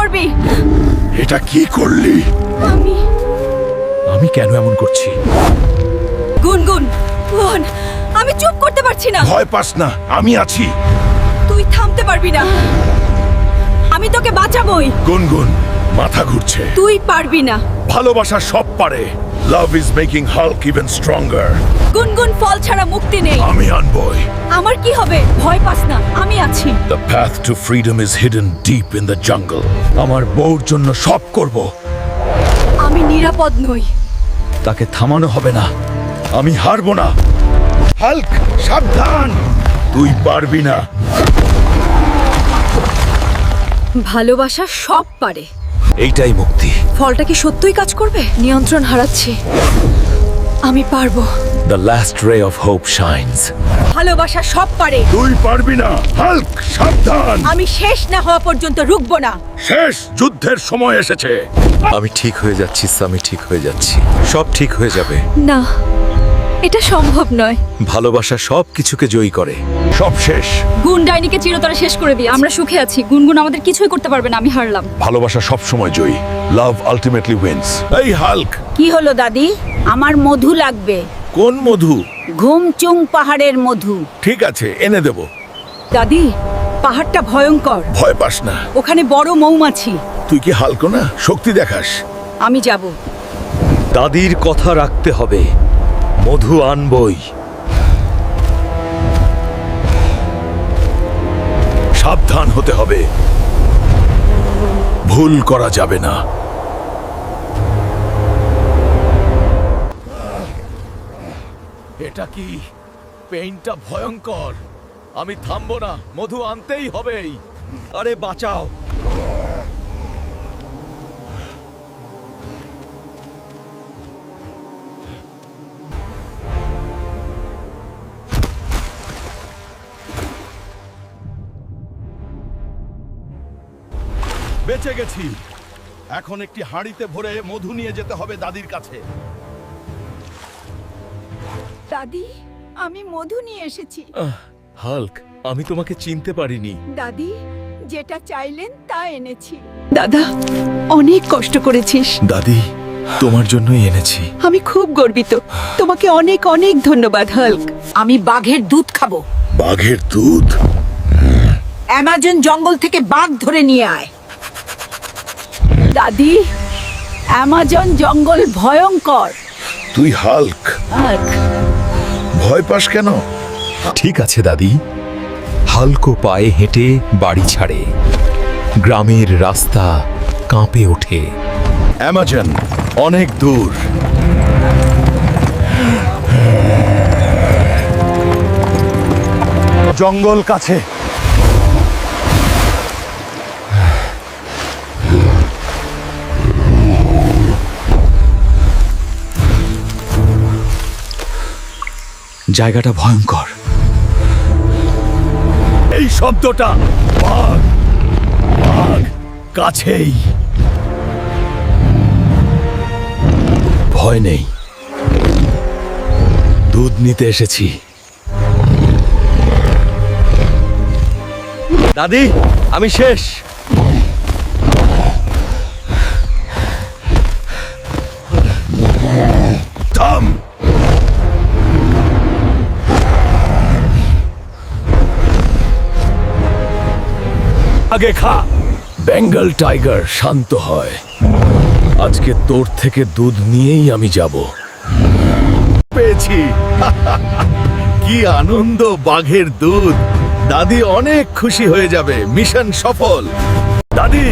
করবি। এটা কি করলি? আমি কেন এমন করছি? গুনগুন বোন, আমি চুপ করতে পারছি না। ভয় পাস না, আমি আছি। তুই থামতে পারবি না, আমি তোকে বাঁচাবই। গুনগুন, মাথা ঘুরছে। তুই পারবি না। ভালোবাসা সব পারে। Love is making Hulk even stronger. গুনগুন, ফল ছাড়া মুক্তি নেই। আমি আনবই। আমার কি হবে? ভয় পাস না, আমি আছি। The path to freedom is hidden deep in the jungle. আমার বউর জন্য সব করব। আমি নিরাপদ নই। তাকে থামানো হবে না, আমি হারবো না। হাল্ক, সাবধান, তুই পারবি না। ভালোবাসা সব পারে। এইটাই মুক্তি। ফলটা কি সত্যই কাজ করবে? নিয়ন্ত্রণ হারাচ্ছি। আমি পারবো। The last ray of hope shines. ভালোবাসা সব পারে। তুই পারবি না, হাল্ক, সাবধান। আমি শেষ না হওয়া পর্যন্ত রুকবো না। শেষ যুদ্ধের সময় এসেছে। আমি ঠিক হয়ে যাচ্ছি, আমি ঠিক হয়ে যাচ্ছি। সব ঠিক হয়ে যাবে। না, এটা সম্ভব নয়। ভালোবাসা সব কিছুকে জয়ী করে। সব শেষ। গুণ ডাইনিকে চিরতরে শেষ করে দিই। আমরা সুখে আছি। গুনগুন আমাদের কিছুই করতে পারবে না। আমি হারলাম। ভালোবাসা সব সময় জয়ী। লাভ আলটিমেটলি উইন্স। এই হাল্ক। কি হলো দাদি? আমার মধু লাগবে। কোন মধু? ঘুমচুং পাহাড়ের মধু। ঠিক আছে, এনে দেব। দাদি, পাহাড়টা ভয়ঙ্কর। ভয় পাস না। ওখানে বড় মৌমাছি। তুই কি হাল্ক না? শক্তি দেখাস। আমি যাব। দাদির কথা রাখতে হবে। মধু আনবই। সাবধান হতে হবে, ভুল করা যাবে না। এটা কি? পেইনটা ভয়ঙ্কর। আমি থামবো না, মধু আনতেই হবেই। আরে বাঁচাও। বেঁচে গেছি। এখন একটি হাঁড়িতে ভরে মধু নিয়ে যেতে হবে দাদির কাছে। দাদি, আমি মধু নিয়ে এসেছি। হাল্ক, আমি তোমাকে চিনতে পারিনি। দাদি, যেটা চাইলেন তা এনেছি। দাদা, অনেক কষ্ট করেছিস। দাদি, তোমার জন্যই এনেছি। আমি খুব গর্বিত। তোমাকে অনেক অনেক ধন্যবাদ হাল্ক। আমি বাঘের দুধ খাবো। বাঘের দুধ? অ্যামাজন জঙ্গল থেকে বাঘ ধরে নিয়ে আয়। দাদি, অ্যামাজন জঙ্গল ভয়ঙ্কর। তুই হাল্ক, হাল্ক, ভয় পাস কেন? ঠিক আছে দাদি। হালকো পায়ে হেঁটে বাড়ি ছাড়ে। গ্রামের রাস্তা কাঁপে ওঠে। অ্যামাজন অনেক দূর। জঙ্গল কাছে। জায়গাটা ভয়ঙ্কর। এই শব্দটা বাঘ, বাঘ কাছেই। ভয় নেই, দুধ নিতে এসেছি। দাদি, আমি শেষ। থাম। আগে খা। বেঙ্গল টাইগার শান্ত হয়। আজকে তোর থেকে দুধ নিয়েই আমি যাব। পেয়েছি। কি আনন্দ! বাঘের দুধ। দাদি অনেক খুশি হয়ে যাবে। মিশন সফল। দাদি,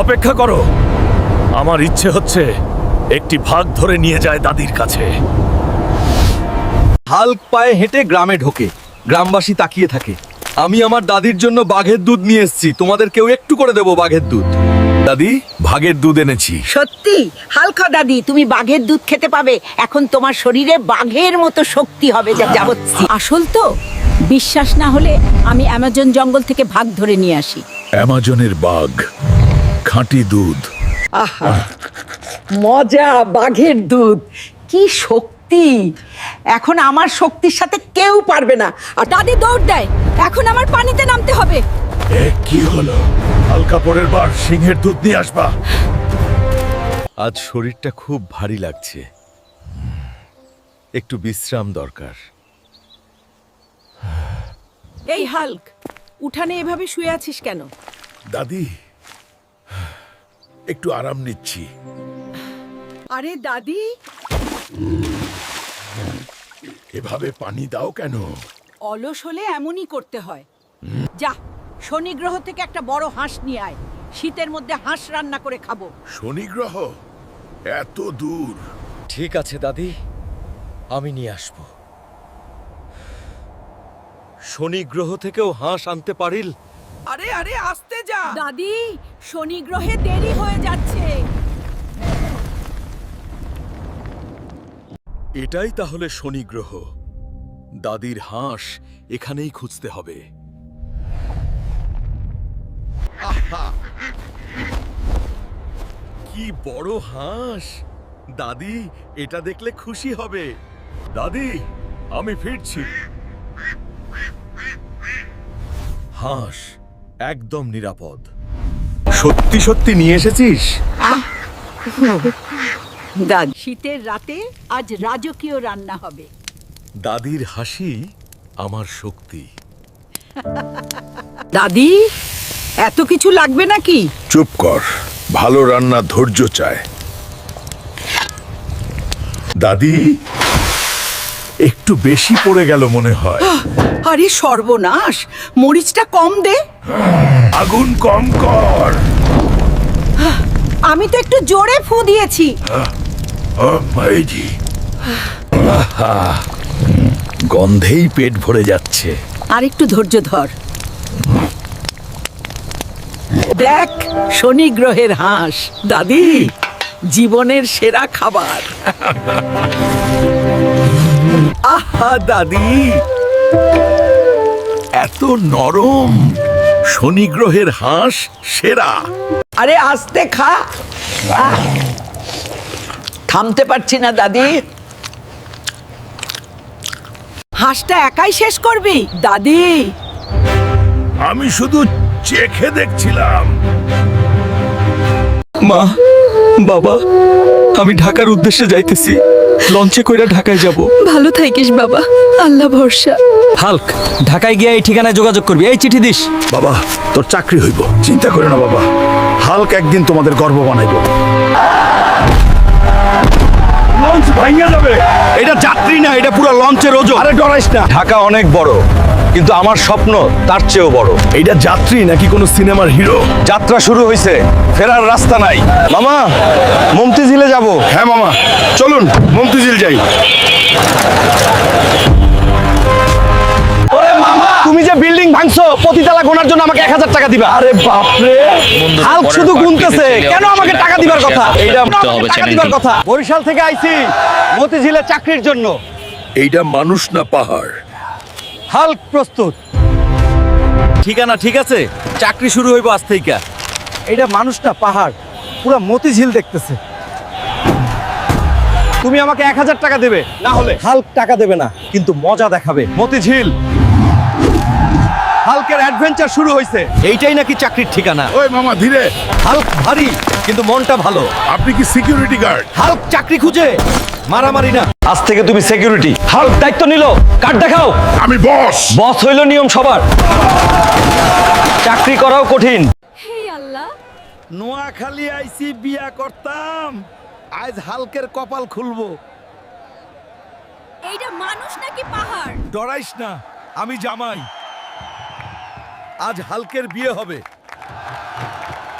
অপেক্ষা করো। আমার ইচ্ছে হচ্ছে একটি ভাগ ধরে নিয়ে যায় দাদির কাছে। হাল্ক পায়ে হেঁটে গ্রামে ঢোকে। গ্রামবাসী তাকিয়ে থাকে। আমি আমার দাদির জন্য বাঘের দুধ নিয়ে এসেছি। তোমাদের কেউ একটু করে দেবো বাঘের দুধ। দাদি, ভাগের দুধ এনেছি। সত্যি? হালকা দাদি, তুমি বাঘের দুধ খেতে পাবে। এখন তোমার শরীরে বাঘের মতো শক্তি হবে যা যাবচ্ছি। আসল তো? বিশ্বাস না হলে আমি অ্যামাজন জঙ্গল থেকে ভাগ ধরে নিয়ে আসি। অ্যামাজনের বাঘ, খাঁটি দুধ। আহা, মজা! বাঘের দুধ, কি শক্তি! এখন আমার শক্তির সাথে কেউ পারবে না। আর দাদি দৌড় দেয়। এখন আমার পানিতে নামতে হবে। কি হলো? হালকা পরের বার সিংহের দুধ নিয়ে আসবা। আজ শরীরটা খুব ভারী লাগছে, একটু বিশ্রাম দরকার। এই হাল্ক, উঠানে এভাবে শুয়ে আছিস কেন? দাদি, একটু আরাম নিচ্ছি। আরে দাদি, এভাবে পানি দাও কেন? অলস হলে এমনই করতে হয়। যা, শনি গ্রহ থেকে একটা বড় হাঁস নিয়ে আয়। শীতের মধ্যে হাঁস রান্না করে খাবো। শনি গ্রহ এত দূর? ঠিক আছে দাদি, আমি নিয়ে আসব। শনি গ্রহ থেকেও হাঁস আনতে পারিল? আরে আরে আস্তে যা। দাদি, শনি গ্রহে দেরি হয়ে যাচ্ছে। এটাই তাহলে শনি গ্রহ। দাদির হাঁস এখানেই খুঁজতে হবে। আহা! কি বড় হাঁস! দাদি এটা দেখলে খুশি হবে। দাদি, আমি ফিরছি। হাঁস একদম নিরাপদ। সত্যি সত্যি নিয়ে এসেছিস? দাদি, শীতের রাতে আজ রাজকীয় রান্না হবে। দাদির হাসি আমার শক্তি। দাদি, এত কিছু লাগবে নাকি? চুপ কর, ভালো রান্না ধৈর্য চায়। দাদি, একটু বেশি পড়ে গেল মনে হয়। আরে সর্বনাশ, মরিচটা কম দে। আগুন কম কর। আমি তো একটু জোরে ফু দিয়েছি। ও মাইজি, আহা, গন্ধেই পেট ভরে যাচ্ছে। আর একটু ধৈর্য ধর। দেখ, শনি গ্রহের হাঁস। দাদি, জীবনের সেরা খাবার। আহা দাদি, এত নরম। শনি গ্রহের হাঁস সেরা। আরে আস্তে খা। থামতে পারছি না দাদি। হাঁসটা একাই শেষ করবি? দাদি, আমি শুধু চেখে দেখছিলাম। মা, বাবা, আমি ঢাকার উদ্দেশ্যে যাইতেছি। লঞ্চে কইরা ঢাকায় যাব। ভালো থাকিস বাবা, আল্লাহ ভরসা। হাল্ক, ঢাকায় গিয়ে এই ঠিকানায় যোগাযোগ করবি। এই চিঠি দিস। বাবা, তোর চাকরি হইব, চিন্তা করো না বাবা। হাল্ক একদিন তোমাদের গর্ব বানাইব। লঞ্চ ভাঙা যাবে। এটা যাত্রী না, এটা পুরো লঞ্চের ওজন। আরে ডরাইস না। ঢাকা অনেক বড়, কিন্তু আমার স্বপ্ন তার চেয়েও বড়। এইটা যাত্রী নাকি কোনো সিনেমার হিরো? যাত্রা শুরু হয়েছে, ফেরার রাস্তা নাই। মামা, মমতিঝিলে যাব। হ্যাঁ মামা, চলুন মমতিঝিল যাই। তুমি যে বিল্ডিং ভাঙছো, প্রতিতলা গোনার জন্য আমাকে 1000 টাকা দিবা। আরে বাপ রে, হাল্ক শুধু গুনতেছে, কেন আমাকে টাকা দিবার কথা? এইটা আমাকে টাকা দিবার কথা। বরিশাল থেকে আইছি মতিঝিলে চাকরির জন্য। এইটা মানুষ না পাহাড়। হাল্ক প্রস্তুত। ঠিকানা ঠিক আছে, চাকরি শুরু হইব আজ থেকে। এটা মানুষ না পাহাড়, পুরো মতিঝিল দেখতেছে। তুমি আমাকে 1000 টাকা দেবে, না হলে হাল্ক টাকা দেবে না, কিন্তু মজা দেখাবে। মতিঝিল, হাল্কের অ্যাডভেঞ্চার শুরু হয়েছে। এইটাই নাকি চাকরির ঠিকানা। ওই মামা ধীরে। হাল্ক ভারী, কিন্তু মনটা ভালো। আপনি কি সিকিউরিটি গার্ড? হাল্ক চাকরি খুঁজে, মারামারি না। আজ থেকে তুমি সিকিউরিটি। হাল্ক দায়িত্ব নিল, কার্ড দেখাও। আমি বস। বস হইল নিয়ম সবার। চাকরি করাও কঠিন। হে আল্লাহ, নোয়াখালী আইসি বিয়া করতাম, আজ হালকের কপাল খুলবো। এইটা মানুষ নাকি পাহাড়? ডরাইস না, আমি জামাই। আজ হালকের বিয়ে হবে।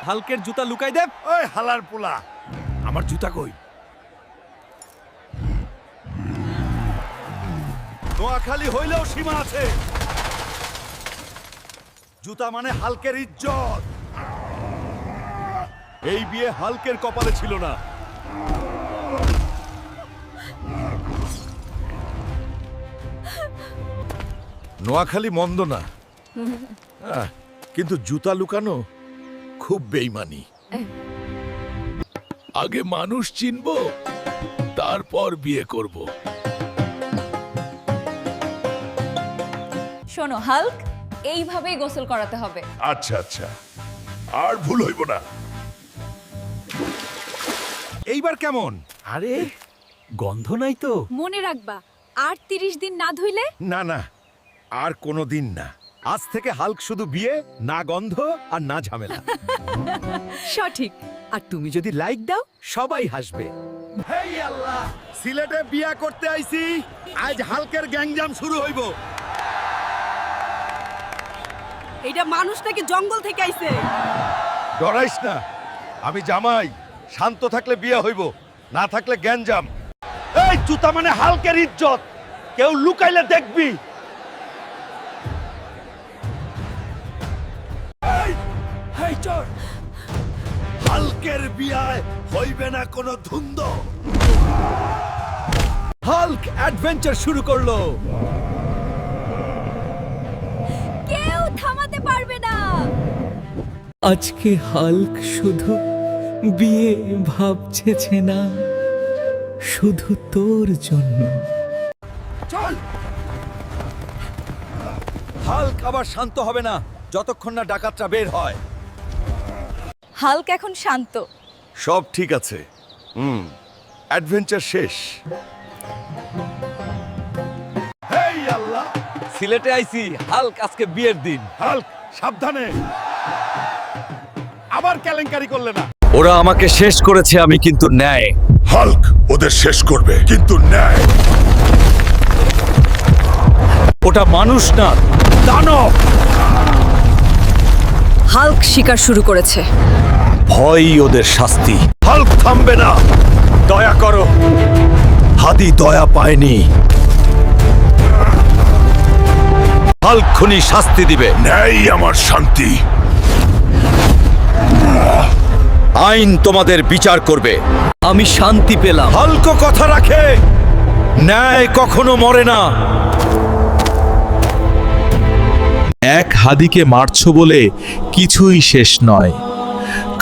হালকের জুতা লুকাই দে। ওই হালার পোলা, আমার জুতা কই? নোয়াখালী হইলেও সীমা আছে। জুতা মানে হালকের ইজ্জত। এই বিয়ে হালকের কপালে ছিল না। নোয়াখালী মন্দ না, কিন্তু জুতা লুকানো খুব বেইমানি। আগে মানুষ চিনবো, তারপর বিয়ে করব। শোনো হাল্ক, এইভাবেই গোসল করাতে হবে। আচ্ছা আচ্ছা, আর ভুল হইব না। এইবার কেমন? আরে গন্ধ নাই তো? মনে রাখবা আর 30 দিন না ধুইলে না না, আর কোনো দিন না। আজ থেকে হাল্ক শুধু বিয়ে, না গন্ধ আর না ঝামেলা। সঠিক। আর তুমি যদি লাইক দাও সবাই হাসবে। হেই আল্লাহ, সিলেটে বিয়া করতে আইছি, আজ হালকের গ্যাংজাম শুরু হইব। এইটা মানুষ নাকি জঙ্গল থেকে আইছে? ডরাইস না, আমি জামাই। শান্ত থাকলে বিয়ে হইব, না থাকলে গ্যাঞ্জাম। এই জুতা মানে হালকের ইজ্জত, কেউ লুকাইলে দেখবি। হেই চল, হাল্কের বিয়ায় হইবে না কোনো ধুন্দ। হাল্ক অ্যাডভেঞ্চার শুরু করলো। কেউ থামাতে পারবে না। আজকে হাল্ক শুধু বিয়ে ভাবছেছে না, শুধু তোর জন্য। চল। হাল্ক আবার শান্ত হবে না যতক্ষণ না ডাকাতরা বের হয়। হাল্ক এখন শান্ত। সব ঠিক আছে। অ্যাডভেঞ্চার শেষ। হেই আল্লাহ, সিলেটে আইছি, হাল্ক আজকে বিয়ের দিন। হাল্ক সাবধানে, আবার কেলেঙ্কারি করলে না। ওরা আমাকে শেষ করেছে, আমি কিন্তু ন্যায়। হাল্ক ওদের শেষ করবে, কিন্তু ন্যায়। ওটা মানুষ না, দানব। হাল্ক শিকার শুরু করেছে। ভয়ই ওদের শাস্তি। হাল্ক থামবে না, দয়া করো। হাদি দয়া পায়নি, হাল্ক খুনি শাস্তি দিবে। ন্যায় আমার শান্তি। আইন তোমাদের বিচার করবে। আমি শান্তি পেলাম। হাল্ক কথা রাখে, ন্যায় কখনো মরে না। এক হাদিকে মারছো বলে কিছুই শেষ নয়,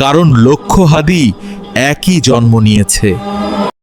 কারণ লক্ষ হাদি একই জন্ম নিয়েছে।